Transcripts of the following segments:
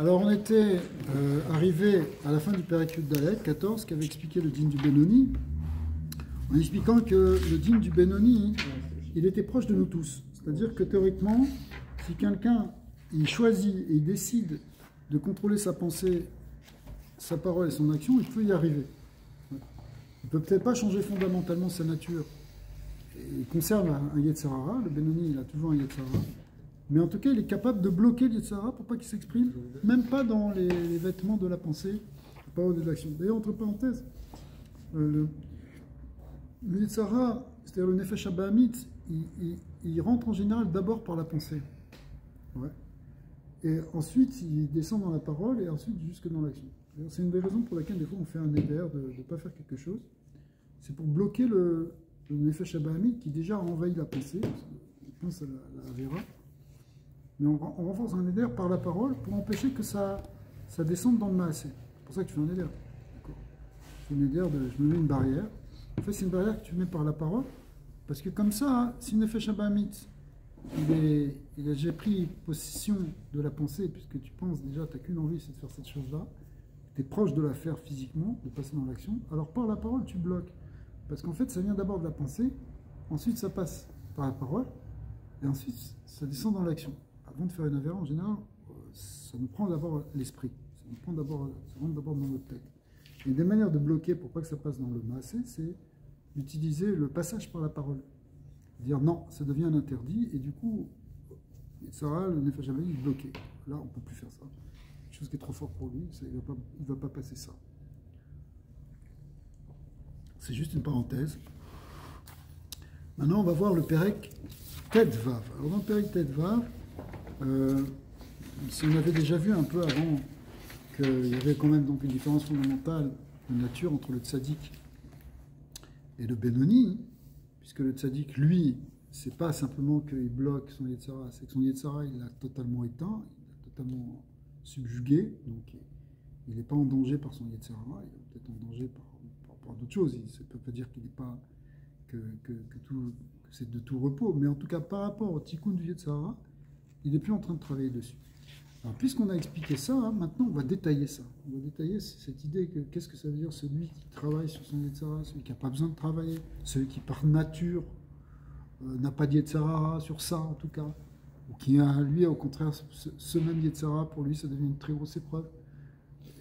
Alors on était arrivé à la fin du Péricule Dalet, 14, qui avait expliqué le dîme du Benoni, en expliquant que le dîme du Benoni, il était proche de nous tous. C'est-à-dire que théoriquement, si quelqu'un il choisit et il décide de contrôler sa pensée, sa parole et son action, il peut y arriver. Il ne peut peut-être pas changer fondamentalement sa nature. Il conserve un Yetzer Hara, le Benoni il a toujours un Yetzer Hara. Mais en tout cas, il est capable de bloquer le Yetzer Hara pour pas qu'il s'exprime, même pas dans les vêtements de la pensée, la parole et de l'action. D'ailleurs, entre parenthèses, le Yetzer Hara, c'est-à-dire le Nefesh Abahamit, il rentre en général d'abord par la pensée. Ouais. Et ensuite, il descend dans la parole et ensuite jusque dans l'action. C'est une des raisons pour laquelle des fois on fait un éder de ne pas faire quelque chose. C'est pour bloquer le Nefesh Abahamit qui déjà envahit la pensée, on pense à la Vera. Mais on renforce un éder par la parole pour empêcher que ça descende dans le maasé. C'est pour ça que tu fais un éder. Tu fais un éder je me mets une barrière. En fait, c'est une barrière que tu mets par la parole. Parce que comme ça, si le Nefesh Abahamit, il a déjà pris possession de la pensée, puisque tu penses déjà, tu n'as qu'une envie, c'est de faire cette chose-là. Tu es proche de la faire physiquement, de passer dans l'action. Alors par la parole, tu bloques. Parce qu'en fait, ça vient d'abord de la pensée, ensuite ça passe par la parole, et ensuite ça descend dans l'action. Avant de faire une avéra, en général, ça nous prend d'abord l'esprit. Ça rentre d'abord dans notre tête. Et des manières de bloquer pour pas que ça passe dans le maasé, c'est d'utiliser le passage par la parole. Dire non, ça devient un interdit, et du coup, Sarah, le Nefesh Abahamit, il est bloqué. Là, on ne peut plus faire ça. Quelque chose qui est trop fort pour lui, il ne va pas passer ça. C'est juste une parenthèse. Maintenant, on va voir le Pérec Tet-Vav. Alors, dans le Pérec Tet-Vav, si on avait déjà vu un peu avant qu'il y avait quand même donc une différence fondamentale de nature entre le tzaddik et le Benoni, puisque le tzaddik, lui, c'est pas simplement qu'il bloque son Yetzer Hara, c'est que son Yetzer Hara, il l'a totalement éteint, il l'a totalement subjugué, donc il n'est pas en danger par son Yetzer Hara, il est peut-être en danger par d'autres choses. Ça ne peut pas dire qu'il n'est pas que c'est de tout repos, mais en tout cas par rapport au tikkun du Yetzer Hara, il n'est plus en train de travailler dessus. Alors puisqu'on a expliqué ça, maintenant on va détailler ça. On va détailler cette idée que qu'est-ce que ça veut dire celui qui travaille sur son Yetzer Hara, celui qui n'a pas besoin de travailler, celui qui par nature n'a pas de Yetzer Hara sur ça en tout cas, ou qui a lui au contraire ce même Yetzer Hara, pour lui ça devient une très grosse épreuve.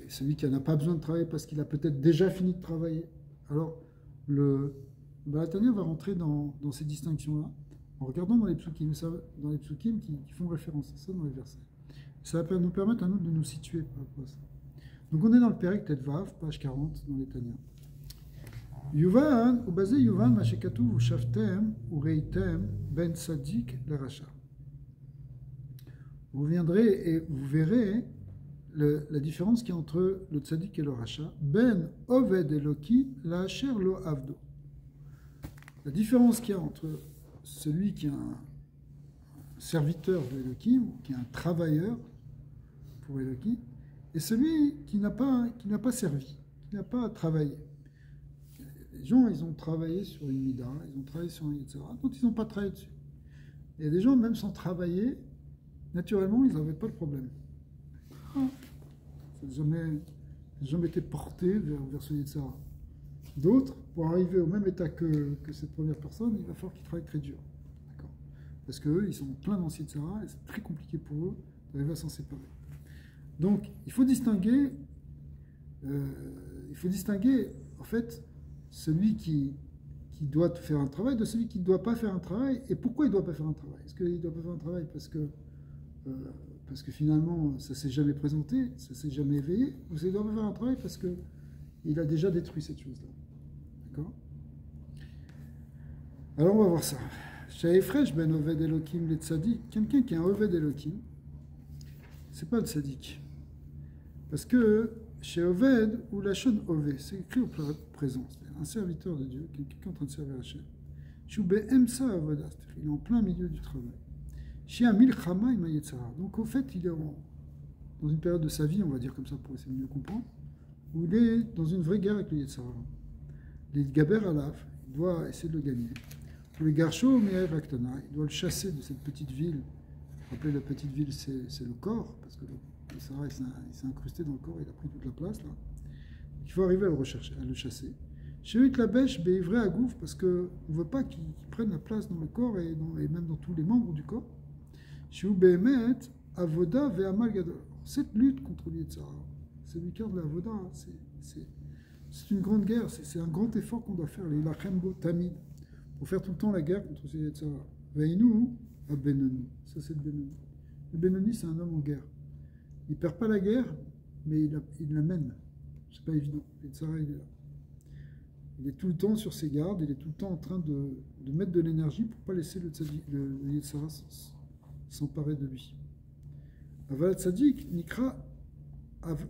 Et celui qui n'a pas besoin de travailler parce qu'il a peut-être déjà fini de travailler. Alors le Baal HaTanya va rentrer dans ces distinctions-là en regardant dans les psukim, qui font référence à ça dans les versets. Ça va nous permettre à nous de nous situer par rapport à ça. Donc on est dans le Pérec Tet-Vav, page 40, dans les Tanya. Yuvan, ou basé Yuvan, Mashekatuv, ou Shaftem, ou Reitem, Ben Sadik, le Racha. Vous viendrez et vous verrez la différence qu'il y a entre le Tzadik et le Racha. Ben Oved Eloki, la Asher Lo Avdo. La différence qu'il y a entre celui qui est un serviteur de Elohim, ou qui est un travailleur pour Elohim, et celui qui n'a pas servi, qui n'a pas travaillé. Les gens, ils ont travaillé sur une Mida, ils ont travaillé sur un Yetzer Hara, d'autres, ils n'ont pas travaillé dessus. Il y a des gens, même sans travailler, naturellement, ils n'avaient pas le problème. Ça n'a jamais été porté vers ce Yetzer Hara. D'autres, pour arriver au même état que cette première personne, il va falloir qu'ils travaillent très dur. Parce qu'eux, ils sont pleins d'anciens Yetzer Hara et c'est très compliqué pour eux d'arriver à s'en séparer. Donc, il faut distinguer, en fait, celui qui doit faire un travail de celui qui ne doit pas faire un travail. Et pourquoi il ne doit pas faire un travail? Est-ce qu'il ne doit pas faire un travail parce que finalement, ça ne s'est jamais présenté, ça ne s'est jamais éveillé, ou il ne doit pas faire un travail parce qu'il a déjà détruit cette chose-là. D'accord? Alors, on va voir ça. Shaefresh ben Oved Elokim le Tzadik, quelqu'un qui est un Oved Elokim, c'est pas le Tzadik. Parce que chez Oved, ou la Shon Oved, c'est écrit au présent, c'est un serviteur de Dieu, quelqu'un qui est en train de servir Hachem. Shube Emsa Avoda, il est en plein milieu du travail. Chez Amil Chama Ima Yetzer Hara. Donc au fait, il est dans une période de sa vie, on va dire comme ça pour essayer de mieux comprendre, où il est dans une vraie guerre avec le Yetzer Hara. Les Gaber Alaf, il doit essayer de le gagner. Pour les Garcho, il doit le chasser de cette petite ville. Vous rappelez, la petite ville, c'est le corps, parce que Sarah, il s'est incrusté dans le corps, il a pris toute la place là. Il faut arriver à le rechercher, à le chasser. Chez eux, la bêche, ben, vrai à gouffre, parce qu'on ne veut pas qu'il prenne la place dans le corps et même dans tous les membres du corps. Chez eux, Behemet, Avoda, Ve'amal Gadol. Cette lutte contre l'Yetzara, c'est le cœur de la Avoda, c'est une grande guerre, c'est un grand effort qu'on doit faire, les Lachembo Tamid, pour faire tout le temps la guerre contre ce Yetzara. Veinu, à Benoni. Ça, c'est le Benoni. Le Benoni, c'est un homme en guerre. Il ne perd pas la guerre, mais il la mène. C'est pas évident. Yetzara, il est là. Il est tout le temps sur ses gardes, il est tout le temps en train de mettre de l'énergie pour ne pas laisser le Yetzara s'emparer de lui. Aval Tzadik, Nikra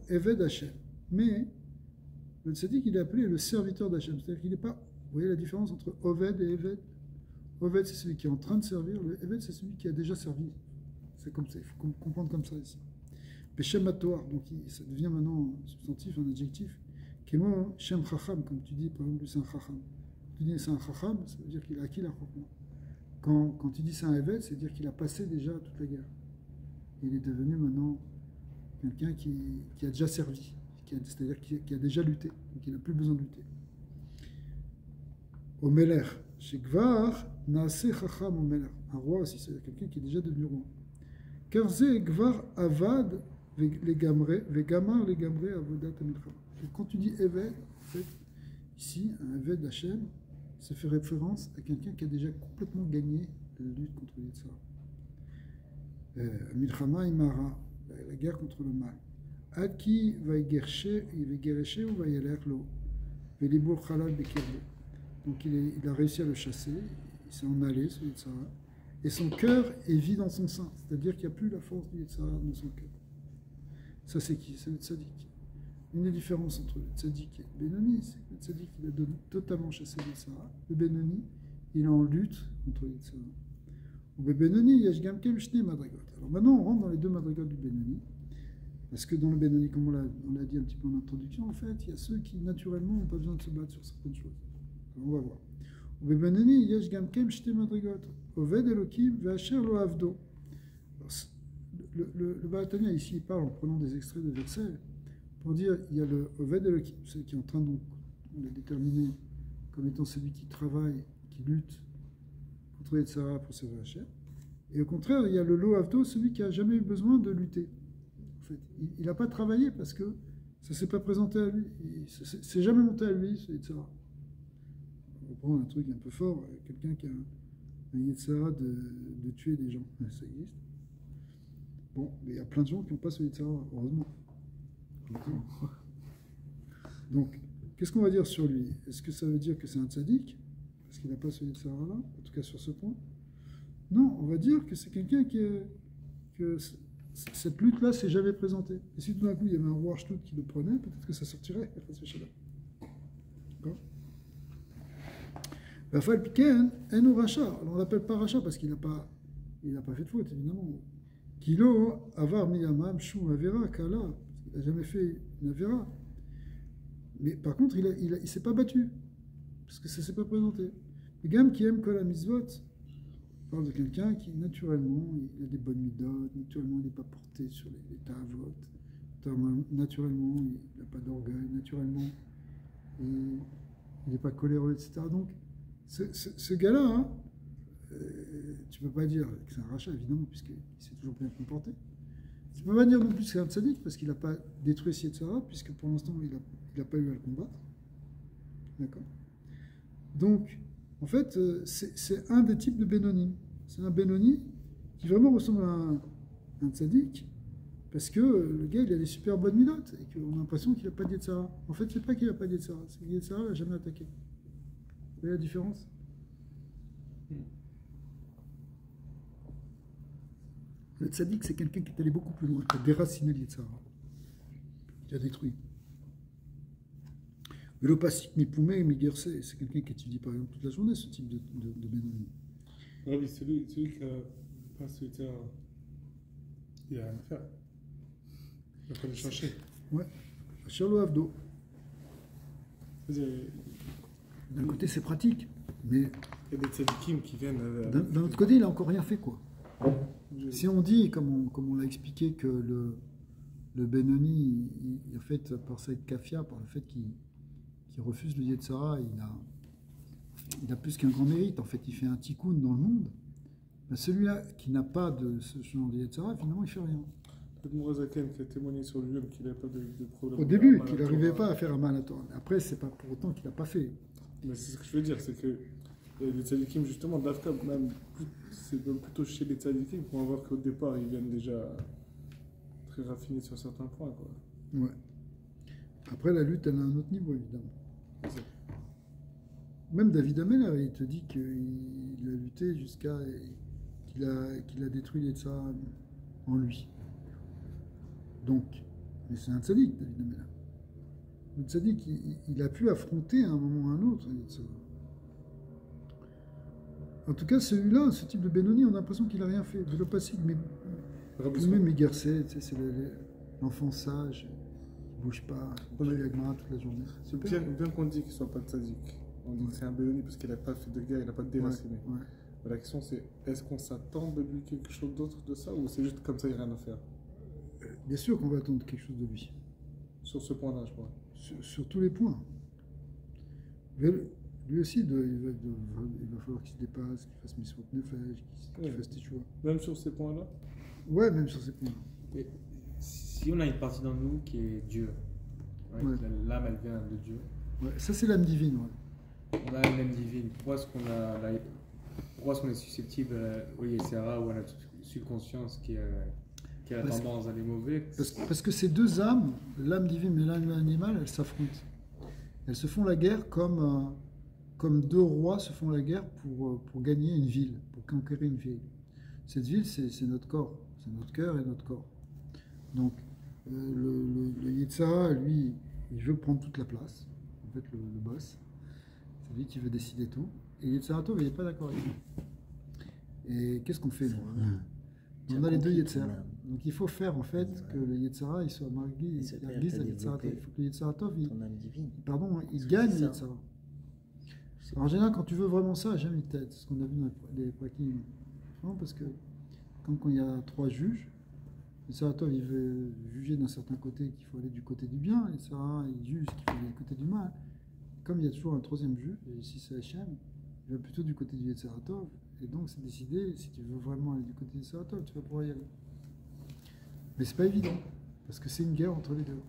Eved Hashem. Mais le Tzadik, il est appelé le serviteur d'Hachem. C'est-à-dire qu'il n'est pas. Vous voyez la différence entre Oved et Eved? Oved, c'est celui qui est en train de servir. Le Eved, c'est celui qui a déjà servi. C'est comme ça, il faut comprendre comme ça ici. Péché Matoar, donc ça devient maintenant un substantif, un adjectif. Kémo Shem Chacham, comme tu dis, par exemple, c'est un Chacham. Tu dis c'est un Chacham, ça veut dire qu'il a acquis la Chacham. Quand tu dis c'est un Eved, c'est dire qu'il a passé déjà toute la guerre. Il est devenu maintenant quelqu'un qui a déjà servi, c'est-à-dire qui a déjà lutté, donc il n'a plus besoin de lutter. Au Meler, chez Gvar, Naase Chacham au Meler. Un roi aussi, c'est quelqu'un qui est déjà devenu roi. Karze Gvar Avad Vegamar les Gamre Avodat Amilchama. Quand tu dis Eved, en fait, ici, un Eved d'Hachem, ça fait référence à quelqu'un qui a déjà complètement gagné la lutte contre l'Yetzara. Milchama Imara, la guerre contre le mal. Adki Vaigershe ou Vayelerlo, Velibur Khalal Bekirbo. Donc il a réussi à le chasser, il s'est en allé, ce Yetzara, et son cœur est vide dans son sein, c'est-à-dire qu'il n'y a plus la force du Yetzara dans son cœur. Ça, c'est qui? C'est le Tzadik. Une des différences entre le Tzadik et le Benoni, c'est que le Tzadik, il a totalement chassé le Yetzara. Le Benoni, il est en lutte contre le Yetzara. Au Benoni, il y a Gamkem Shne Madragot. Alors maintenant, on rentre dans les deux Madragot du Benoni. Parce que dans le Benoni, comme on l'a dit un petit peu en introduction, en fait, il y a ceux qui, naturellement, n'ont pas besoin de se battre sur certaines choses. Alors on va voir. Au Benoni, il y a Gamkem Shne Madragot. Oved Elokim Ve'asher Lo Avdo. Le Baal Tanya, ici, il parle en prenant des extraits de versets pour dire il y a le Oved Elokim, celui qui est en train, donc, on l'a déterminé comme étant celui qui travaille, qui lutte contre Yetzara pour servir Hachem. Et au contraire, il y a le Lo Avdo, celui qui n'a jamais eu besoin de lutter. En fait, il n'a pas travaillé parce que ça ne s'est pas présenté à lui. C'est jamais monté à lui, ce Yetzara. On va prendre un truc un peu fort, quelqu'un qui a un Yetzara de tuer des gens. Ça existe. Bon, mais il y a plein de gens qui n'ont pas ce Yetzara, heureusement. Donc, qu'est-ce qu'on va dire sur lui? Est-ce que ça veut dire que c'est un tzaddik? Parce qu'il n'a pas ce Yetzara-là, en tout cas sur ce point. Non, on va dire que c'est quelqu'un que cette lutte-là s'est jamais présentée. Et si tout d'un coup il y avait un roi Shtut qui le prenait, peut-être que ça sortirait. D'accord? Bafal Piken, Eno Racha. Alors on l'appelle pas Racha parce qu'il n'a pas fait de faute, évidemment. Kilo, Avar Miyamam, Shu Avera, Kala. Il n'a jamais fait une Avera. Mais par contre, il ne s'est pas battu. Parce que ça ne s'est pas présenté. Le Gam qui aime Kol HaMitzvot. On parle de quelqu'un qui, naturellement, il a des bonnes midotes, naturellement, il n'est pas porté sur les ta'avot, naturellement, il n'a pas d'orgueil, naturellement, il n'est pas coléreux, etc. Donc, ce gars-là, hein, tu ne peux pas dire que c'est un rachat, évidemment, puisqu'il s'est toujours bien comporté. Tu ne peux pas dire non plus que c'est un tzaddik, parce qu'il n'a pas détruit Yetzara, puisque pour l'instant, il n'a pas eu à le combattre. D'accord? Donc, en fait, c'est un des types de Benoni. C'est un Benoni qui vraiment ressemble à un tzaddik, parce que le gars, il a des super bonnes milotes, et qu'on a l'impression qu'il n'a pas de Yetzara. En fait, c'est pas qu'il n'a pas de Yetzara, c'est que Yetzara ne l'a jamais attaqué. Vous voyez la différence? Le tzaddik, c'est quelqu'un qui est allé beaucoup plus loin, qui a déraciné le Yetzara, qui a détruit. Velopasik Mipoumé, Migerse, c'est quelqu'un qui étudie par exemple toute la journée ce type de Benoni. Oui, celui qui n'a pas ce Yetzara, il a rien à faire. Il va pas le chercher. Ouais, Charlo Avdo. D'un côté, c'est pratique, mais. Il y a des tzadikim qui viennent. D'un autre côté, il n'a encore rien fait, quoi. Si on dit, comme on l'a expliqué, que le Benoni, en fait, par cette kafia, par le fait qu'il refuse le Yetzara, il a plus qu'un grand mérite. En fait, il fait un tikkun dans le monde. Ben, celui-là qui n'a pas de ce genre de Yetzara, finalement, il fait rien. Le Mourazaken qui a témoigné sur lui-même qu'il n'avait pas de problème. Au début, qu'il n'arrivait pas à faire un Torah. Après, c'est pas pour autant qu'il n'a pas fait. Mais c'est ce que je veux dire, c'est que les tzadikim, justement, d'Afka, même, c'est même plutôt chez les tzadikim qu'on va voir qu'au départ, ils viennent déjà très raffinés sur certains points, quoi. Ouais. Après, la lutte, elle a un autre niveau, évidemment. C'est Même David Ameller, il te dit qu'il a lutté jusqu'à qu'il a détruit les tsars en lui. Donc, mais c'est un tzaddik, David Ameller. Le tzaddik, il a pu affronter à un moment ou à un autre les tsars. En tout cas, celui-là, ce type de Benoni, on a l'impression qu'il n'a rien fait. De l'opacite, mais même Megerset, c'est l'enfant sage, il ne bouge pas, il bouge avec Yagmara toute la journée. bien qu'on dit qu'il ne soit pas tzaddik. On dit que c'est un Benoni parce qu'il n'a pas fait de guerre, il n'a pas de déraciné. Ouais. Mais la question c'est, est-ce qu'on s'attend de lui quelque chose d'autre de ça ou c'est juste comme ça, il n'y a rien à faire? Bien sûr qu'on va attendre quelque chose de lui. Sur ce point-là, je crois. Sur tous les points. Lui aussi, il va falloir qu'il se dépasse, qu'il fasse Miswot Nefesh, qu'il fasse Teshuvah. Même sur ces points-là? Ouais, même sur ces points-là. Si on a une partie dans nous qui est Dieu, ouais, l'âme elle vient de Dieu. Ouais, ça c'est l'âme divine. Ouais. On a l'âme divine. Pourquoi est-ce qu'on est susceptible au Yetzirah ou à notre subconscience qui a tendance à aller mauvais? Parce que ces deux âmes, l'âme divine et l'âme animale, elles s'affrontent. Elles se font la guerre comme deux rois se font la guerre pour gagner une ville, pour conquérir une ville. Cette ville, c'est notre corps, c'est notre cœur et notre corps. Donc, le Yetzirah, lui, il veut prendre toute la place, en fait, le boss. C'est lui qui veut décider tout. Et Yetzirah Tov, il n'est pas d'accord avec lui. Et qu'est-ce qu'on fait, nous? On a les deux Yetzirah. Donc, il faut faire, en fait, que le Yetzirah, il soit margué, il glisse à Yetzirah Tov. Il faut que le Yetzirah Tov, il gagne le Yetzirah. Alors, en général, quand tu veux vraiment ça, jamais tête. C'est ce qu'on a vu dans les prakim. Parce que, quand il y a trois juges, le Saratov, il veut juger d'un certain côté qu'il faut aller du côté du bien, et Sarah, il juge qu'il faut aller du côté du mal. Comme il y a toujours un troisième juge, et ici c'est Hachem, il va plutôt du côté du Saratov, et donc c'est décidé, si tu veux vraiment aller du côté du Saratov, tu vas pouvoir y aller. Mais c'est pas évident, parce que c'est une guerre entre les deux.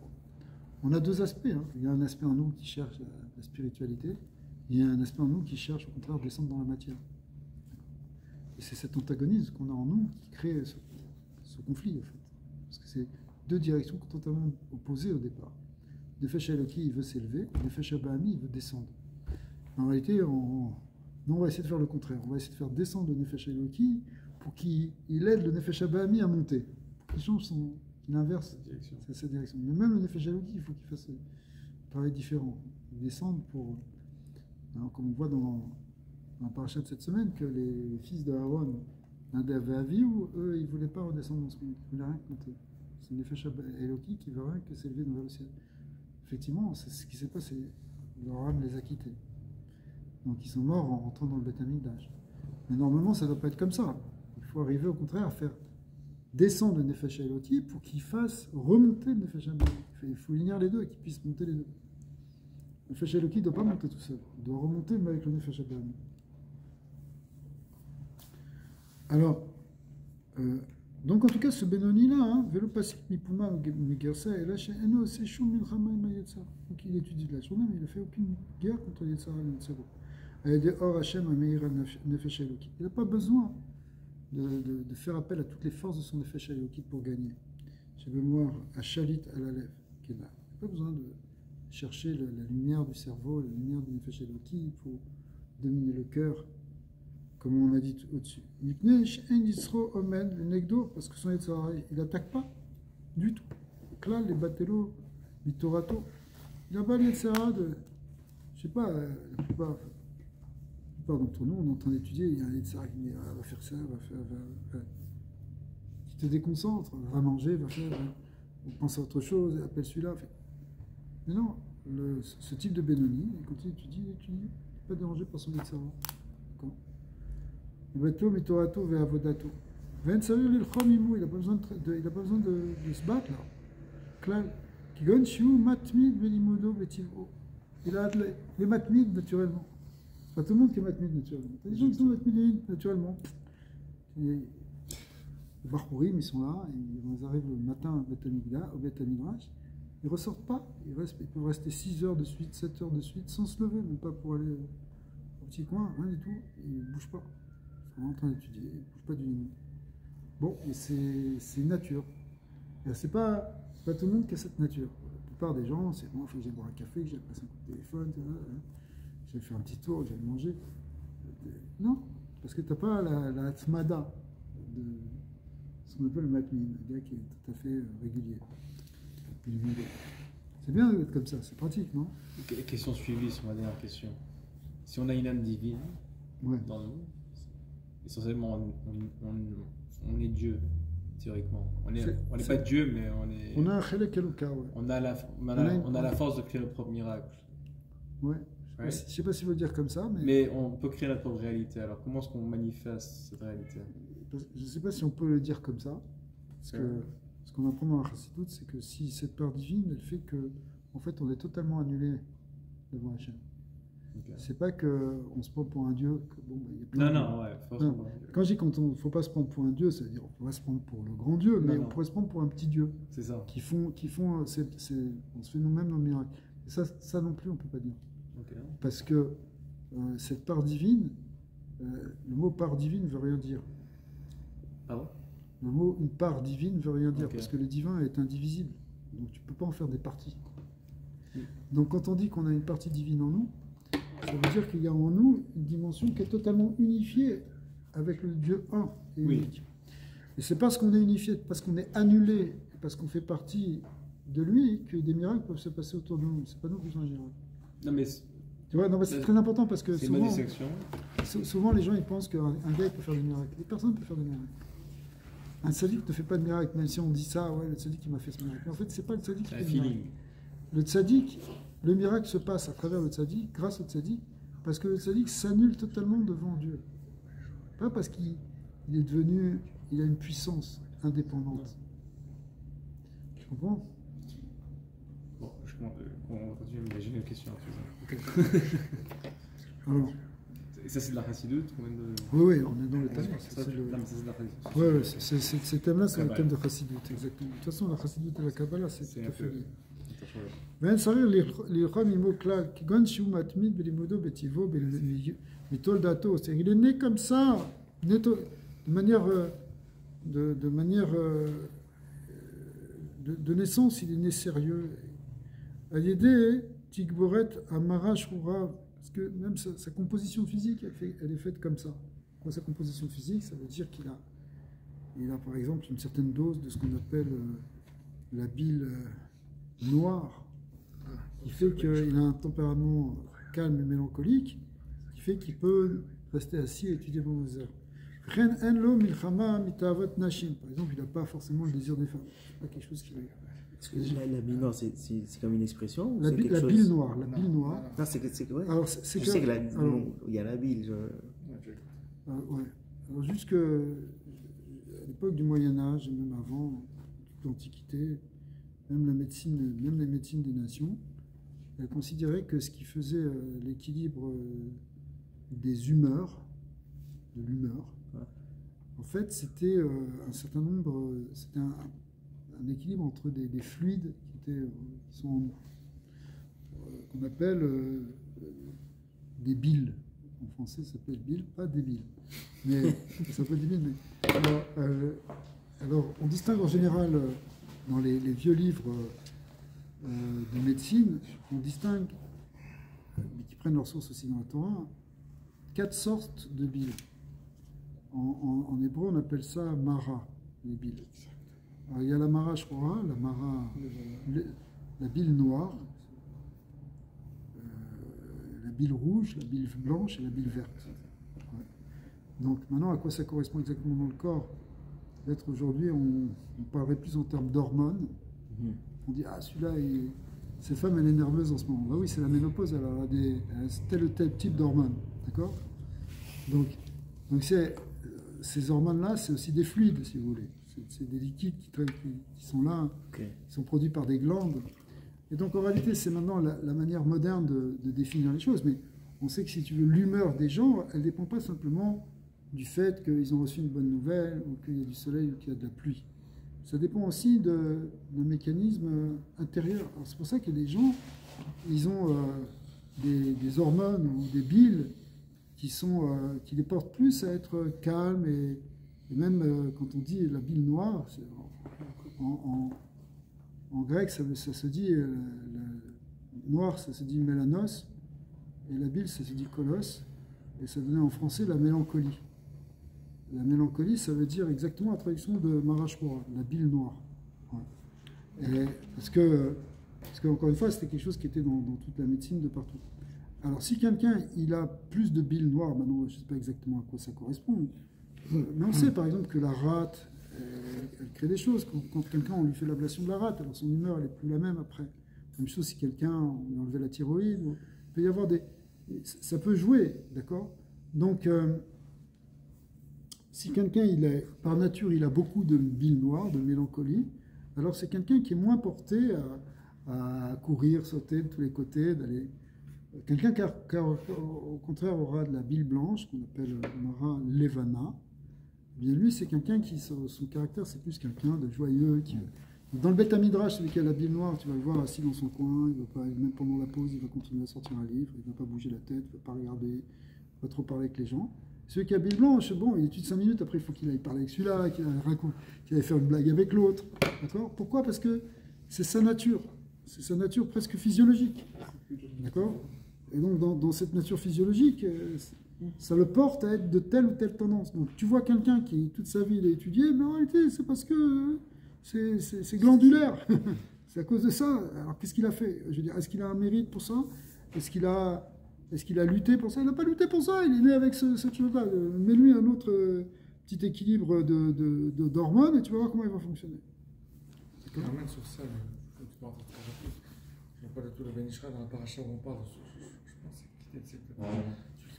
On a deux aspects, hein. Il y a un aspect en nous qui cherche la spiritualité, il y a un aspect en nous qui cherche au contraire à descendre dans la matière. Et c'est cet antagonisme qu'on a en nous qui crée ce conflit, en fait. Parce que c'est deux directions totalement opposées au départ. Nefesh Eloki, il veut s'élever, Nefesh Abahami, il veut descendre. En réalité, nous, on va essayer de faire le contraire. On va essayer de faire descendre le Nefesh Eloki pour qu'il aide le Nefesh Abahami à monter. Pour qu'il change qu'il inverse sa direction. Mais même le Nefesh Eloki, il faut qu'il fasse un travail différent. Il descende pour... Alors, comme on voit dans le parachat de cette semaine, que les fils de Aaron, Nadav et Avihu, eux, ils ne voulaient pas redescendre dans ce monde. Ils ne voulaient rien compter. C'est Nefesh Eloki qui veut rien que s'élever dans le ciel. Effectivement, c'est ce qui s'est passé. Leur âme les a quittés. Donc ils sont morts en rentrant dans le Beth Amikdash. Mais normalement, ça ne doit pas être comme ça. Il faut arriver au contraire à faire descendre le Nefesh Eloki pour qu'il fasse remonter le Nefesh Abahami. Il faut unir les deux et qu'ils puissent monter les deux. Le Nefesh Eloki ne doit pas monter tout seul. Il doit remonter mais avec le Nefesh Abahami. Alors, donc en tout cas, ce Benoni-là, Velo Pasik Mipuma Megersa, et là, chez Eno, c'est Shum Milchama Ima Yetzar. Donc il étudie de la journée, mais il n'a fait aucune guerre contre Yetzar et Yetzaro. Il n'a pas besoin de faire appel à toutes les forces de son Nefesh Elokit pour gagner. J'ai mémoire à Shalit à la lèvre, qui est là. Il n'a pas besoin de chercher la lumière du cerveau, la lumière du Nefesh Elokit pour dominer le cœur. Comme on a dit au-dessus. Parce que son Yetzirah, il n'attaque pas du tout. Klal, les batello, Mitorato. Il n'a pas le Yetzirah de. Je sais pas, la plupart d'entre nous, on est en train d'étudier, il y a un Yetzirah qui dit va faire ça, qui te déconcentre, va manger, va faire. On pense à autre chose, appelle celui-là. Mais non, ce type de Benoni, il continue d'étudier, pas dérangé par son Yetzirah. Il n'a pas besoin de se battre là. klal, kigon shiu matmid velimodo betivo. Il a les matmid naturellement. C'est pas tout le monde qui est matmid naturellement. Il y a des gens qui sont matmid naturellement. Les Barhourim, ils sont là, ils arrivent le matin au Beth Midrash, ils ressortent pas, ils peuvent rester 6 heures de suite, 7 heures de suite, sans se lever, même pas pour aller au petit coin, rien du tout, ils ne bougent pas. Ils sont en train d'étudier, ils ne bougent pas du lit. Bon, et c'est une nature. C'est pas tout le monde qui a cette nature. La plupart des gens, c'est bon, il faut que j'aille boire un café, que j'aille passer un coup de téléphone, j'aille faire un petit tour, j'aille manger. Non, parce que tu n'as pas la tmada de ce qu'on appelle le matmin, un gars qui est tout à fait régulier. C'est bien d'être comme ça, c'est pratique, non? Question suivie sur ma dernière question. Si on a une âme divine dans nous, essentiellement on est Dieu, théoriquement. On n'est pas Dieu, mais on est. On a un chelek eloka, ouais. On a la force de créer notre propre miracle. Ouais. Je ne sais pas s'il veut dire comme ça, mais on peut créer notre propre réalité. Alors comment est-ce qu'on manifeste cette réalité? Je ne sais pas si on peut le dire comme ça. Parce que ce qu'on apprend dans la Chassidoute, c'est que si cette part divine, elle fait que, en fait, on est totalement annulé devant Hachem. Okay. C'est pas qu'on se prend pour un dieu. Y a plein non. Quand je dis qu'il ne faut pas se prendre pour un dieu, ça veut dire qu'on va se prendre pour le grand dieu, mais on pourrait se prendre pour un petit dieu. C'est ça. Qui font on se fait nous-mêmes nos miracles. Et ça non plus, on ne peut pas dire. Okay. Parce que cette part divine, le mot part divine ne veut rien dire. Ah bon? Le mot une part divine ne veut rien dire, parce que le divin est indivisible. Donc tu ne peux pas en faire des parties. Donc quand on dit qu'on a une partie divine en nous, ça veut dire qu'il y a en nous une dimension qui est totalement unifiée avec le Dieu un et unique. Et c'est parce qu'on est unifié, parce qu'on est annulé, parce qu'on fait partie de lui, que des miracles peuvent se passer autour de nous. C'est pas nous qui faisons les miracles. Non mais tu vois, non, c'est très important parce que souvent les gens ils pensent qu'un gars peut faire des miracles. Et personne ne peut faire des miracles. Un tzaddik ne fait pas de miracle, même si on dit ça, ouais, le tzaddik il m'a fait ce miracle. Mais en fait, c'est pas le tzaddik qui fait le miracle. Le tzaddik, le miracle se passe à travers le tzaddik, grâce au tzaddik, parce que le tzaddik s'annule totalement devant Dieu. Pas parce qu'il est devenu, il a une puissance indépendante. Tu comprends? Bon, on continue, mais j'ai une question. Alors. Et ça, c'est de la Chassidoute? Oui, on est dans le thème. C'est de la Chassidoute. Oui, ces thèmes-là, c'est le thème de Chassidoute, exactement. De toute façon, la Chassidoute et la Kabbalah, c'est tout à fait lié. ואין צריך ללכות ממו כלל, כגון שהוא מתמיד בלימודו בטבעו, מתול דעתו. Il est né comme ça, de manière de naissance, il est né sérieux. À l'idée, Tigboret Amara Shura, parce que même sa composition physique, elle est faite comme ça. Quoi, sa composition physique, ça veut dire qu'il a par exemple une certaine dose de ce qu'on appelle la bile noire, qui fait qu'il a un tempérament calme et mélancolique, qui fait qu'il peut rester assis et étudier pendant des heures. Par exemple, il n'a pas forcément le désir des femmes. C'est pas quelque chose qui... La bile noire, c'est comme une expression? La bile noire. Non, c'est vrai. Alors, je sais qu'il y a la bile. Ouais. Alors, jusqu'à l'époque du Moyen-Âge, et même avant, toute l'Antiquité, même les médecines des nations, elles considéraient que ce qui faisait l'équilibre des humeurs, de l'humeur, en fait, c'était un certain nombre, c'était un équilibre entre des fluides qui sont qu'on appelle des biles. En français, ça s'appelle bile, pas des biles. Mais ça s'appelle des biles. Alors, on distingue en général dans les vieux livres de médecine, on distingue, mais qui prennent leur source aussi dans la Torah, 4 sortes de biles. En hébreu, on appelle ça mara, les biles. Alors, il y a la mara shora, la bile noire, la bile rouge, la bile blanche et la bile verte. Ouais. Donc maintenant, à quoi ça correspond exactement dans le corps? Peut-être aujourd'hui, on parlerait plus en termes d'hormones. On dit, ah, celui-là, cette femme, elle est nerveuse en ce moment. Bah oui, c'est la ménopause, elle a tel ou tel type d'hormones. D'accord? Donc ces hormones-là, c'est aussi des fluides, si vous voulez. c'est des liquides qui sont là, Okay. qui sont produits par des glandes. Et donc en réalité, c'est maintenant la manière moderne de définir les choses. Mais on sait que si tu veux, l'humeur des gens, elle ne dépend pas simplement du fait qu'ils ont reçu une bonne nouvelle, ou qu'il y a du soleil, ou qu'il y a de la pluie. Ça dépend aussi d'un mécanisme intérieur. Alors, c'est pour ça que les gens, ils ont des hormones ou des biles qui les portent plus à être calmes. Et même quand on dit la bile noire, en grec, ça se dit noir, ça se dit mélanos, et la bile, ça se dit kolos, et ça donnait en français la mélancolie. La mélancolie, ça veut dire exactement la traduction de Marashkora, la bile noire. Ouais. Parce que, encore une fois, c'était quelque chose qui était dans toute la médecine de partout. Alors, si quelqu'un il a plus de bile noire, maintenant, je ne sais pas exactement à quoi ça correspond, mais on sait par exemple que la rate, elle crée des choses. Quand quelqu'un, on lui fait l'ablation de la rate, alors son humeur, elle n'est plus la même après. Même chose si quelqu'un, on lui enlevait la thyroïde, il peut y avoir ça peut jouer, d'accord? Donc, si quelqu'un, par nature, il a beaucoup de bile noire, de mélancolie, alors c'est quelqu'un qui est moins porté à courir, sauter de tous les côtés, d'aller... Quelqu'un qui, au contraire, aura de la bile blanche, qu'on appelle Mara Levana, eh bien lui, c'est quelqu'un qui, son caractère, c'est plus quelqu'un de joyeux. Dans le Beth Midrash, celui qui a la bile noire, tu vas le voir assis dans son coin, il va pas, même pendant la pause, il va continuer à sortir un livre, il ne va pas bouger la tête, il ne va pas regarder, il ne va pas trop parler avec les gens. Celui qui a bile blanche, bon, il étudie 5 minutes, après il faut qu'il aille parler avec celui-là, qu'il aille faire une blague avec l'autre. D'accord ? Pourquoi ? Parce que c'est sa nature. C'est sa nature presque physiologique. D'accord ? Et donc, dans cette nature physiologique, ça le porte à être de telle ou telle tendance. Donc, tu vois quelqu'un qui, toute sa vie, il a étudié, mais en réalité, c'est parce que c'est glandulaire. C'est à cause de ça. Alors, qu'est-ce qu'il a fait ? Je veux dire, est-ce qu'il a un mérite pour ça ? Est-ce qu'il a lutté pour ça ? Il n'a pas lutté pour ça. Il est né avec cette chose-là. Mets-lui un autre petit équilibre d'hormones et tu vas voir comment il va fonctionner. D'accord ? Sur ça, tu parles de très rapide. Je ne vois pas du tout le Benishra dans la paracha où on parle. Je pense que tu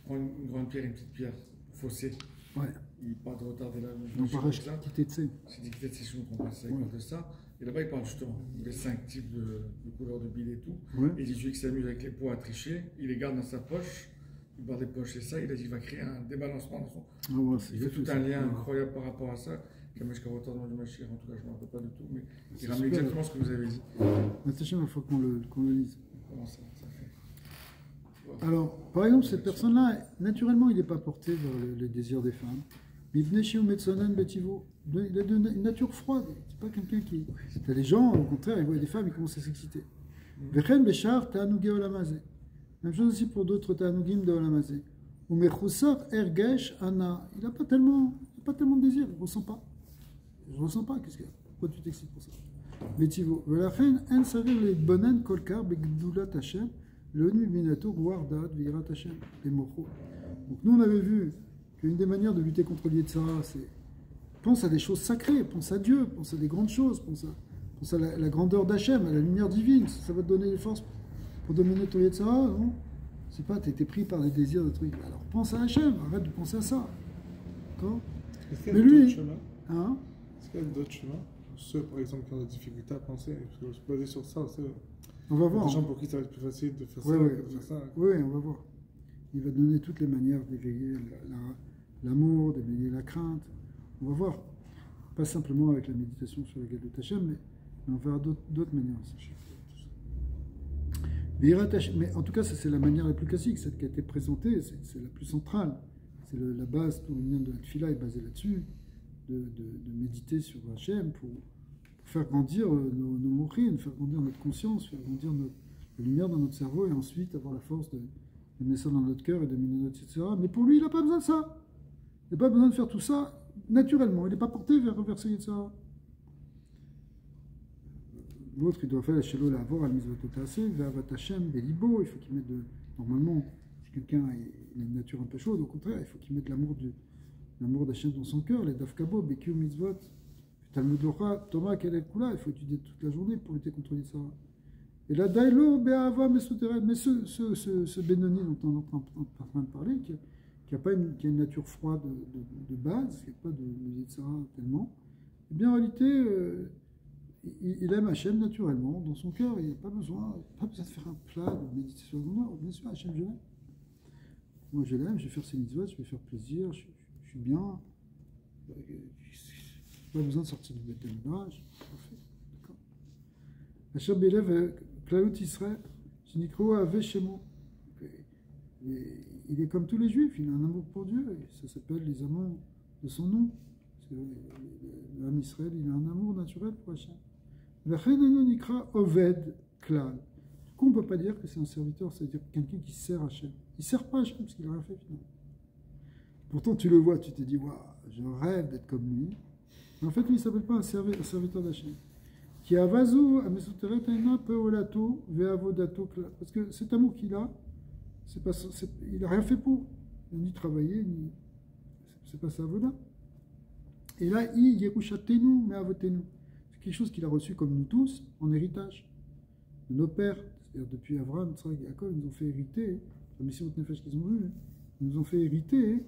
prends une grande pierre et une petite pierre fossée. Ouais. Il parle de retarder la On paracha Kitetse. C'est dit Kitetse, je me comprends, c'est à cause de ça. Et là-bas, il parle justement. Il y a 5 types de couleurs de billes et tout. Ouais. Et il dit celui qui s'amuse avec les pots à tricher, il les garde dans sa poche. Il barre des poches et ça. Il a dit qu'il va créer un débalancement dans son. Ah ouais, il fait tout un lien incroyable par rapport à ça. Kameshka retardement du Machir, en tout cas, je ne me rappelle pas du tout. Mais il ramène exactement ce que vous avez dit. Attention, il faut qu'on le lise. Comment ça fait? Alors, par exemple, cette personne-là, naturellement, il n'est pas porté vers les désirs des femmes. Mais il a une nature froide. C'est pas quelqu'un qui. Il y a des gens, au contraire, ils voient des femmes, ils commencent à s'exciter. Vechen Bechar, Ta'anugé Olamazé. Même chose aussi pour d'autres Ta'anugim de Olamazé. Ou Mechoussar, Ergesh, Anna. Il n'a pas tellement de désir, il ne ressent pas. Je ne ressens pas. Pourquoi tu t'excites pour ça? Betivo. Velachen, En Savir les Bonen Kolkar, Begdulat Hashem. Donc nous on avait vu qu'une des manières de lutter contre l'Yetzara, c'est pense à des choses sacrées, pense à Dieu, pense à des grandes choses, pense à la grandeur d'Hachem, à la lumière divine, ça va te donner les forces pour dominer ton Yetzara, non? C'est pas, tu été pris par des désirs de trucs. Alors pense à Hachem, arrête de penser à ça. D'accord? Mais lui, hein? Est-ce qu'il y a d'autres chemins? Ceux par exemple qui ont des difficultés à penser, parce que se baser sur ça, c'est... On va voir. Des gens pour qui ça va être plus facile de faire ça que de faire ça. Oui, on va voir. Il va donner toutes les manières d'éveiller l'amour, d'éveiller la crainte. On va voir. Pas simplement avec la méditation sur la Galut Hashem, mais on verra d'autres manières aussi. Mais en tout cas, c'est la manière la plus classique, celle qui a été présentée, c'est la plus centrale. C'est la base, tout le lien de la Tfila est basé là-dessus, de méditer sur Hashem pour faire grandir nos mochines, faire grandir notre conscience, faire grandir la lumière dans notre cerveau et ensuite avoir la force de mettre ça dans notre cœur et de mener notre etc. Mais pour lui, il n'a pas besoin de ça. Il n'a pas besoin de faire tout ça naturellement. Il n'est pas porté vers reverser etc. L'autre, il doit faire la shelo la avor al mizvototase, ve'avat Hashem belibo. Il faut qu'il mette normalement, si quelqu'un a une nature un peu chaude, au contraire, il faut qu'il mette l'amour d'Hachem dans son cœur, les dafkabo, bekiu mitzvot. Talmud Locha, Thomas, quel est le coup là? Il faut étudier toute la journée pour lutter contre l'Yitzhara. Et là, Dailo, Be'ava, Mesoteret. Mais ce Benoni dont on est en train de parler, qui a une nature froide de base, qui n'a pas de Yitzhara tellement, Eh bien, en réalité, il aime Hachem naturellement, dans son cœur, il n'y a pas besoin de faire un plat de méditation. Non, bien sûr, Hachem, je l'aime. Moi, je l'aime, je vais faire ses mitzvot, je vais faire plaisir, je suis bien. Pas besoin de sortir du Beth Midrash. Hachem Belev, Klalut Israël, Shinikro Ave Shemo. Il est comme tous les juifs, il a un amour pour Dieu, et ça s'appelle les amants de son nom. L'âme Israël, il a un amour naturel pour Hachem. Nikra Oved Klal. Du coup, on ne peut pas dire que c'est un serviteur, c'est-à-dire quelqu'un qui sert Hachem. Il ne sert pas Hachem parce qu'il n'a rien fait finalement. Pourtant, tu le vois, tu te dis, waouh, je rêve d'être comme lui. Mais en fait, lui, il ne s'appelle pas un serviteur d'Hachem. Qui a vazo, a mesuteret aina peolato, veavodato klal. Parce que cet amour qu'il a, il n'a rien fait pour. Il n'a ni travaillé, ni. C'est pas sa avoda. Et là, Yerushatenu, mais avotenu. C'est quelque chose qu'il a reçu comme nous tous, en héritage. De nos pères, c'est-à-dire depuis Abraham, Yitzhak et Jacob, ils nous ont fait hériter, la mission de Nefesh qu'ils ont eue, ils nous ont fait hériter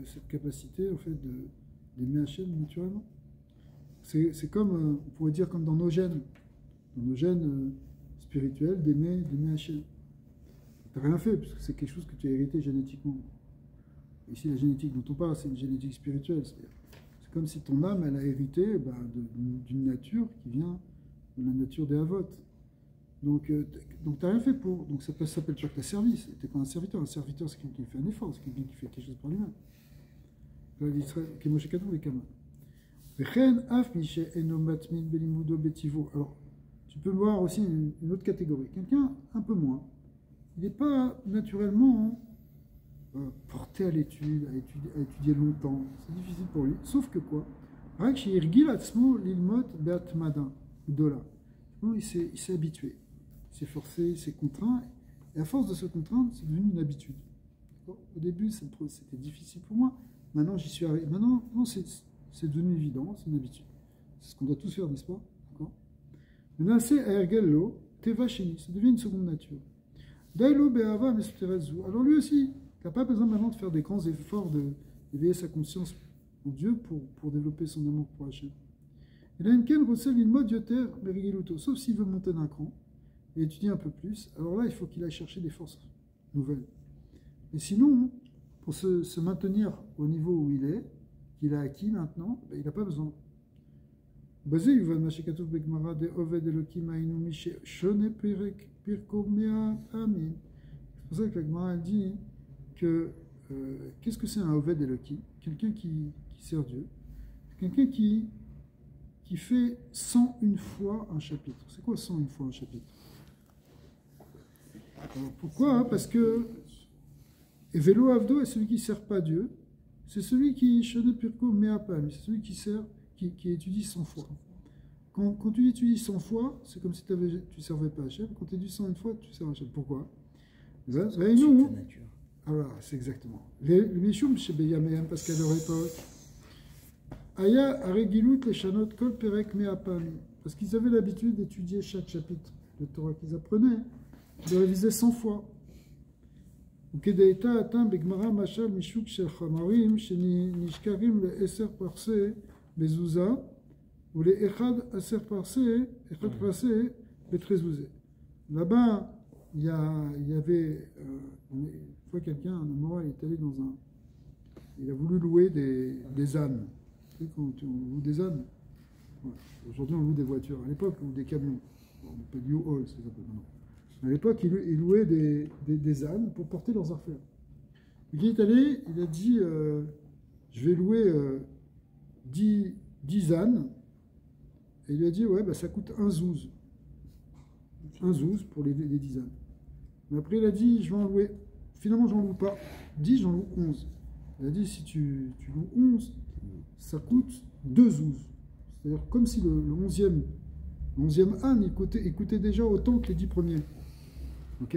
cette capacité, en fait, d'aimer Hachem naturellement. C'est comme, on pourrait dire, comme dans nos gènes spirituels, d'aimer Hachem. Tu n'as rien fait, parce que c'est quelque chose que tu as hérité génétiquement. Ici, la génétique dont on parle, c'est une génétique spirituelle. C'est comme si ton âme, elle a hérité d'une nature qui vient de la nature des Havot. Donc tu n'as rien fait pour. Donc ça s'appelle pas que tu as servi. Tu n'es pas un serviteur. Un serviteur, c'est quelqu'un qui fait un effort, c'est quelqu'un qui fait quelque chose par lui-même. Alors, tu peux voir aussi une autre catégorie. Quelqu'un un peu moins. Il n'est pas naturellement porté à l'étude, à étudier longtemps. C'est difficile pour lui. Sauf que quoi? Il s'est habitué. Il s'est forcé, il s'est contraint. Et à force de se contraindre, c'est devenu une habitude. Au début, c'était difficile pour moi. Maintenant, j'y suis arrivé. Maintenant, non, c'est devenu évident, c'est une habitude. C'est ce qu'on doit tous faire, n'est-ce pas? Maintenant, c'est Ergello, Teva Sheni. Ça devient une seconde nature. Dailo Be'ava Mesuterezu. Alors lui aussi, tu n'as pas besoin maintenant de faire des grands efforts d'éveiller sa conscience en Dieu pour développer son amour pour Hachem. Il a une ken Rossel il mode yoter Merigiluto, sauf s'il veut monter d'un cran et étudier un peu plus. Alors là, il faut qu'il aille chercher des forces nouvelles. Et sinon, pour se maintenir au niveau où il est, qu'il a acquis maintenant, il n'a pas besoin. Basé, il va Mashekatov Begmara de Oved Elokim Ainu Mishe Shone Pirko Mea Amin. C'est pour ça que la Gemara dit que qu'est-ce que c'est un Oved Elokim? Quelqu'un qui sert Dieu. Quelqu'un qui fait 101 fois un chapitre. C'est quoi 101 fois un chapitre? Alors, pourquoi? Parce que Velo Avdo est celui qui ne sert pas Dieu. C'est celui qui Shone Pirko Mea Amin. C'est celui qui sert, qui étudie 100 fois. Quand tu étudies 100 fois, c'est comme si tu ne servais pas Hachem. Quand tu étudies 101 fois, tu sers Hachem. Pourquoi? Nous, alors, c'est exactement. Les Mishum chez Beyamehem, parce qu'à leur époque, Aya Aregilut les Shanot Kol Perek Meapam, parce qu'ils avaient l'habitude d'étudier chaque chapitre de Torah qu'ils apprenaient, de réviser 100 fois. וכדאיתה התם בגמרא משל משוק של חמרים שנשכרים ל10 פרסה בזוזה ולאחד 10 פרסה בתחזוזה. Là-bas, il y avait une fois quelqu'un, un Amora, il est allé dans un... Il a voulu louer des ânes. Tu sais, quand on loue des ânes, voilà. Aujourd'hui on loue des voitures. À l'époque, on loue des camions. On appelle U-Haul, ça s'appelle maintenant. À l'époque, il louait des ânes pour porter leurs affaires. Donc, il est allé, il a dit je vais louer 10 ânes. Et il lui a dit ouais, bah, ça coûte un zouz. Un zouz pour les 10 ânes. Mais après, il a dit je vais en louer. Finalement, j'en loue pas 10, j'en loue 11. Il a dit si tu loues 11, ça coûte 2 zouz. C'est-à-dire comme si le 11e âne, il coûtait déjà autant que les 10 premiers. Ok?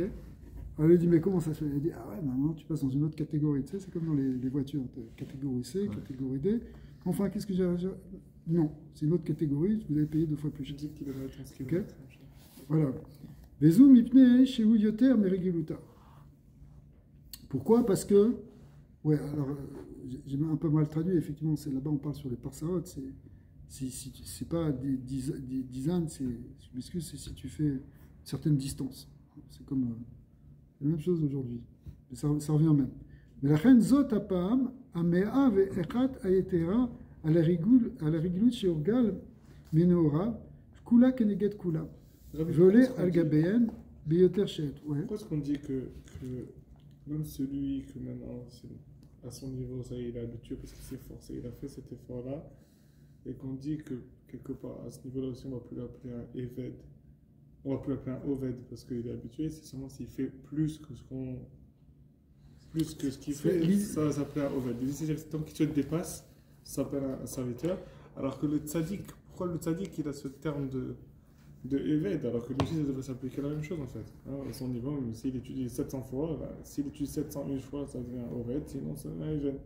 Alors il a dit, mais comment ça se fait? Il a dit, ah ouais, maintenant tu passes dans une autre catégorie. Tu sais, c'est comme dans les voitures. Catégorie C, ouais. Catégorie D. Enfin, qu'est-ce que j'ai à dire? Non, c'est une autre catégorie, vous avez payé 2 fois plus cher. Okay? Voilà. Bezou mipne shehu yoter merigiluta. Pourquoi? Parce que, ouais, alors, j'ai un peu mal traduit, effectivement, c'est là-bas on parle sur les parsaot, c'est pas des dizaines, je m'excuse, c'est si tu fais une certaine distance. C'est comme la même chose aujourd'hui. Ça revient au même. Mais la reine Zot Apam, Amea ve Echat Ayetera, à la rigoute chez Orgal, Menora, Kula Keneget Kula. Volé Al-Gabéen, Beyoter Shet. Pourquoi est-ce qu'on dit que même celui que maintenant, à son niveau, ça y est, il est habitué parce qu'il s'est forcé, il a fait cet effort-là, et qu'on dit que quelque part, à ce niveau-là aussi, on ne va plus l'appeler un Eved, on ne va plus l'appeler un Oved parce qu'il est habitué, c'est seulement s'il fait plus que ce qu'il fait, ça va s'appeler un Oved. Tant que tu le dépasses, ça s'appelle un serviteur, alors que le tzaddik, pourquoi le tzaddik, il a ce terme de Eved, alors que lui aussi, ça devrait s'appliquer la même chose en fait. Alors, à son niveau, même s'il étudie 700 fois, s'il étudie 701 fois, ça devient un Oved, sinon ça devient un Eved.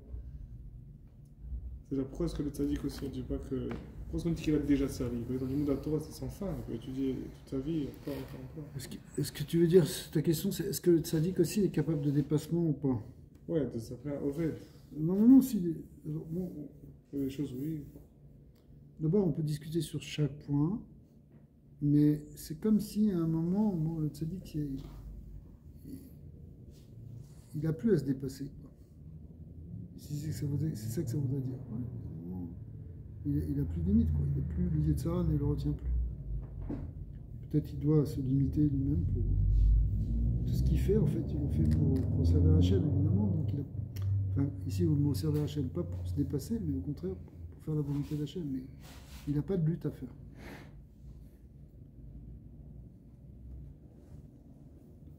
C'est-à-dire, pourquoi est-ce que le tzaddik aussi, on ne dit pas que. Pourquoi est-ce qu'on dit qu'il a déjà servi? Dans le monde de la Torah, c'est sans fin, il peut étudier toute sa vie, encore. Est-ce que tu veux dire, ta question, c'est est-ce que le tzaddik aussi est capable de dépassement ou pas? Ouais, de s'appeler un Oved. Non, si. Bon, des choses, oui. D'abord, on peut discuter sur chaque point. Mais c'est comme si à un moment, le tzaddik, il n'a plus à se dépasser. C'est ça que ça voudrait dire. Ouais. Il n'a plus de limite. Il n'a plus, le Yetzirah ne le retient plus. Peut-être qu'il doit se limiter lui-même pour tout ce qu'il fait. En fait, il le fait pour servir Hachem, évidemment. Donc ici, le mot servir Hachem, pas pour se dépasser, mais au contraire, pour faire la volonté d'Hachem. Mais il n'a pas de lutte à faire.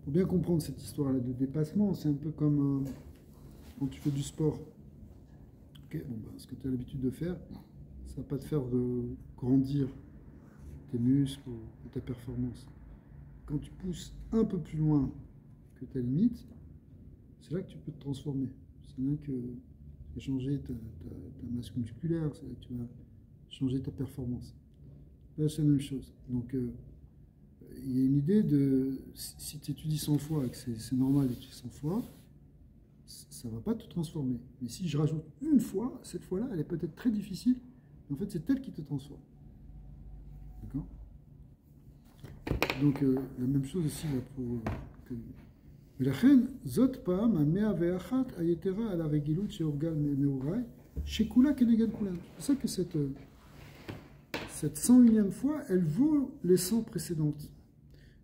Pour bien comprendre cette histoire-là de dépassement, c'est un peu comme quand tu fais du sport. Ce que tu as l'habitude de faire, ça ne va pas te faire grandir tes muscles ou ta performance. Quand tu pousses un peu plus loin que ta limite, c'est là que tu peux te transformer. C'est là que tu vas changer ta masse musculaire, c'est là que tu vas changer ta performance. Là, c'est la même chose. Donc, il y a une idée de, si tu étudies 100 fois et que c'est normal d'étudier 100 fois, ça ne va pas te transformer. Mais si je rajoute une fois, cette fois-là, elle est peut-être très difficile, mais en fait, c'est elle qui te transforme. D'accord? Donc, la même chose ici là, pour... ולכן, זאת פעם, 101 היתרה על הרגילות שהורגל מנעוריי, שכולה כנגד כולם. C'est ça que cette 101e fois, elle vaut les 100 précédentes.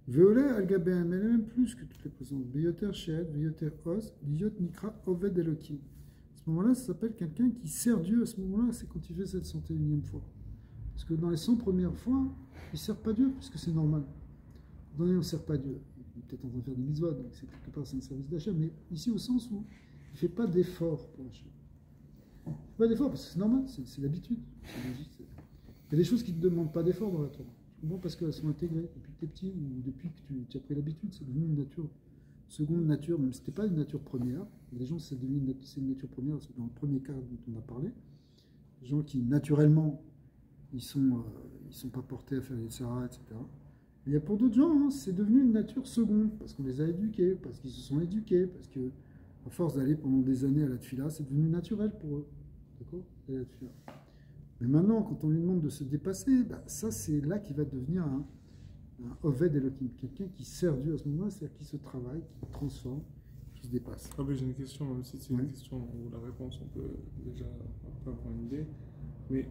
Veolé al-Gabéen, elle est même plus que toutes les précédentes. Beyoter Shed, Beyoter Oz, Liot Nikra Oved Elokim. À ce moment-là, ça s'appelle quelqu'un qui sert Dieu. À ce moment-là, c'est quand il fait cette 101e fois. Parce que dans les 100 premières fois, il ne sert pas Dieu, puisque c'est normal. Dans les on ne sert pas Dieu. Il est peut-être en train de faire des mitzvot, donc c'est quelque part c'est un service d'Hachem, mais ici au sens où il ne fait pas d'effort pour Hachem. Il ne fait pas d'effort parce que c'est normal, c'est l'habitude. Il y a des choses qui ne te demandent pas d'effort dans la Torah. Bon, parce qu'elles sont intégrées depuis que tu es petit ou depuis que tu as pris l'habitude, c'est devenu une nature, seconde nature, même si ce n'était pas une nature première. Les gens, c'est une nature première, c'est dans le premier cas dont on a parlé. Les gens qui, naturellement, ils sont pas portés à faire les Yetzirah, etc. Il y a pour d'autres gens, c'est devenu une nature seconde, parce qu'on les a éduqués, parce qu'ils se sont éduqués, parce que, à force d'aller pendant des années à la tefila, c'est devenu naturel pour eux. D'accord? À la tefila. Mais maintenant, quand on lui demande de se dépasser, ça, c'est là qu'il va devenir un Oved Elohim, quelqu'un qui sert Dieu à ce moment-là, c'est-à-dire qui se travaille, qui se transforme, qui se dépasse. Ah, j'ai une question, même si c'est une question où la réponse, on peut déjà un peu avoir une idée. Mais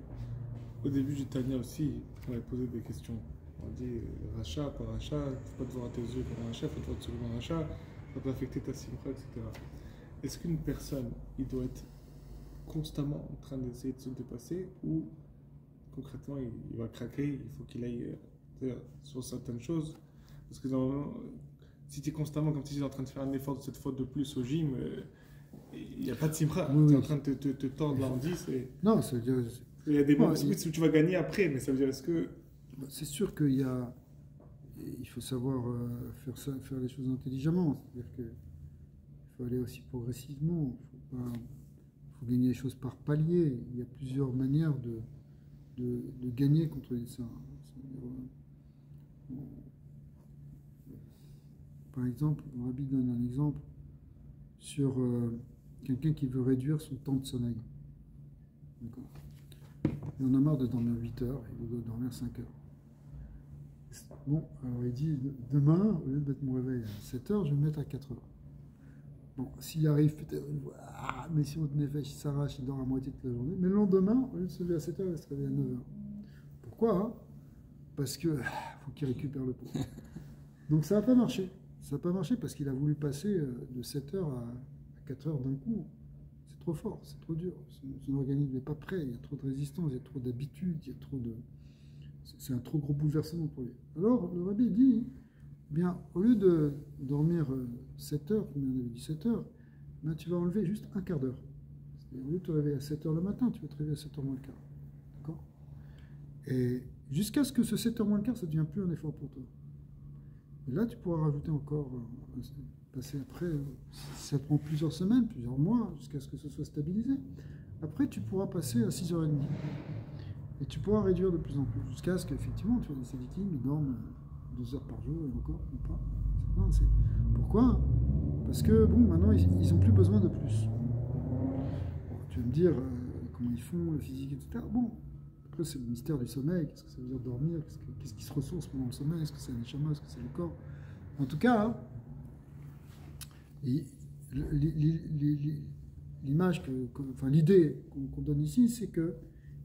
au début du Tania aussi, on avait posé des questions. On dit rachat, pas rachat, il ne faut pas te voir à tes yeux comme un rachat, il faut te voir sur un rachat, ça peut affecter ta simcha, etc. Est-ce qu'une personne, il doit être constamment en train d'essayer de se dépasser ou concrètement il va craquer, il faut qu'il aille sur certaines choses? Parce que si tu es constamment, comme tu dis, en train de faire un effort de cette faute de plus au gym, il n'y a pas de simcha, tu es en train de te tordre là en 10. Non, ça veut dire... Il y a des moments où tu vas gagner après, mais ça veut dire est-ce que... C'est sûr qu'il faut savoir faire les choses intelligemment, c'est-à-dire qu'il faut aller aussi progressivement, il faut gagner les choses par palier. Il y a plusieurs manières de gagner contre ça. Par exemple, Rabbi donne un exemple sur quelqu'un qui veut réduire son temps de sommeil. D'accord. il en a marre de dormir 8 heures, il doit dormir 5 heures. Bon, alors il dit, demain, au lieu de mettre mon réveil à 7 heures, je vais me mettre à 4 heures. Bon, s'il arrive, peut-être, mais si votre nefesh s'arrache, il dort à moitié toute la journée. Mais le lendemain, au lieu de se lever à 7 heures, il va se réveiller à 9 heures. Pourquoi hein? Parce que faut qu'il récupère le pot. Donc ça n'a pas marché. Ça n'a pas marché parce qu'il a voulu passer de 7 heures à 4 heures d'un coup. C'est trop fort, c'est trop dur. Son organisme n'est pas prêt, il y a trop de résistance, il y a trop d'habitude, il y a trop de... C'est un trop gros bouleversement pour lui. Alors le rabbi dit, bien, au lieu de dormir 7 heures, comme on avait dit 7 heures, ben, tu vas enlever juste un quart d'heure. Au lieu de te réveiller à 7 heures le matin, tu vas te réveiller à 7 heures moins le quart. D'accord? Et jusqu'à ce que ce 7 heures moins le quart, ça ne devient plus un effort pour toi. Et là, tu pourras rajouter encore, passer après, ça prend plusieurs semaines, plusieurs mois, jusqu'à ce que ce soit stabilisé. Après, tu pourras passer à 6h30. Et tu pourras réduire de plus en plus, jusqu'à ce qu'effectivement, tu vois, les Sédikim, ils dorment 12 heures par jour, et encore, ou pas. Non, pourquoi? Parce que, bon, maintenant, ils n'ont plus besoin de plus. Bon, tu vas me dire comment ils font, le physique, etc. Bon, après, c'est le mystère du sommeil. Qu'est-ce que ça veut dire dormir? Qu'est-ce qui se ressource pendant le sommeil? Est-ce que c'est un neshama? Est-ce que c'est le corps? En tout cas, l'image, enfin, l'idée qu'on donne ici, c'est que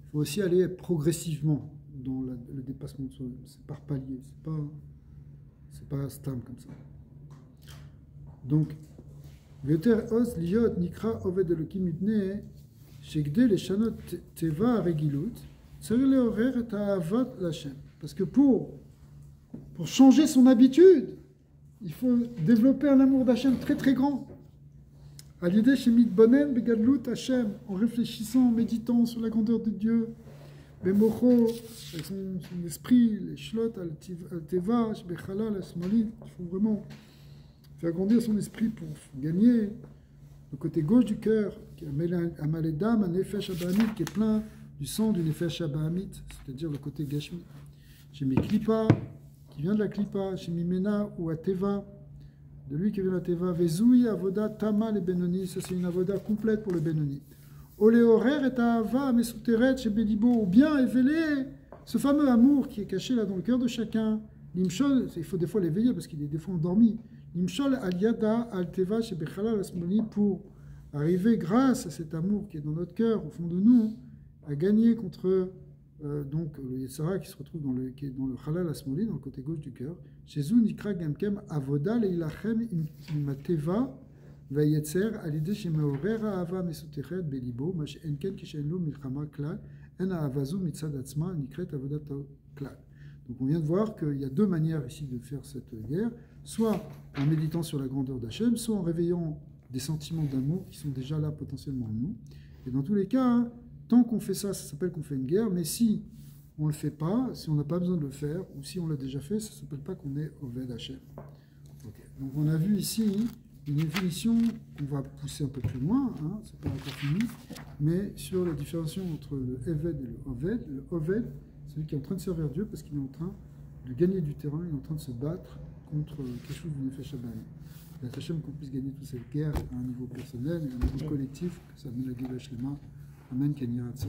il faut aussi aller progressivement dans le dépassement de soi-même. C'est par palier, c'est pas stable comme ça. Donc, Veter os liot nikra oved elokim ibne shegde leshanot teva regilut tzarich leorer et ha'avat l'Hashem. Parce que pour changer son habitude, il faut développer un amour d'Hachem très très grand. À l'idée chez Mitbonen begadlut Hachem, en réfléchissant, en méditant sur la grandeur de Dieu, Bemocho, avec son esprit, les shlot al-teva, bechala, la smolit, il faut vraiment faire grandir son esprit pour gagner le côté gauche du cœur, qui est Amaledam, un nefesh abahamit, qui est plein du sang du nefesh abahamit, c'est-à-dire le côté gashmi. Chez Miklipa, qui vient de la Klipa, chez Mimena ou Ateva, de lui qui vient de la Teva, Vezoui avoda tama le Benoni, ça c'est une avoda complète pour le Benoni. Oléorer et Ahava mesuteret chez Belibo, ou bien éveiller ce fameux amour qui est caché là dans le cœur de chacun. Limshol, il faut des fois l'éveiller parce qu'il est des fois endormi. Limshol al yada al teva chez Bechala l'asmoni, pour arriver grâce à cet amour qui est dans notre cœur, au fond de nous, à gagner contre donc le Yetzara qui se retrouve qui est dans le Halal Asmoli, dans le côté gauche du cœur. Chez Zou Nikra Gamkem Avoda Leilachem Imateva Vayetzer Alide Shemeorer Ahava Mesutechet Belibo Mash Enken Kishenlo Milchama Klal En Ahavazu Mitzad Atzma Nikret Avodat Klal. Donc on vient de voir qu'il y a deux manières ici de faire cette guerre, soit en méditant sur la grandeur d'Hachem, soit en réveillant des sentiments d'amour qui sont déjà là potentiellement en nous. Et dans tous les cas, hein, tant qu'on fait ça, ça s'appelle qu'on fait une guerre, mais si on ne le fait pas, si on n'a pas besoin de le faire, ou si on l'a déjà fait, ça ne s'appelle pas qu'on est Oved Hachem. Okay. Donc on a vu ici une définition qu'on va pousser un peu plus loin, hein, c'est pas encore fini, mais sur la différenciation entre le Eved et le Oved. Le Oved, c'est celui qui est en train de servir Dieu parce qu'il est en train de gagner du terrain, il est en train de se battre contre quelque chose du Nefesh Abahamit. La Hachem qu'on puisse gagner toute cette guerre à un niveau personnel et à un niveau collectif, que ça amène la Gila Shlema. Amen, Kenya Hatsa.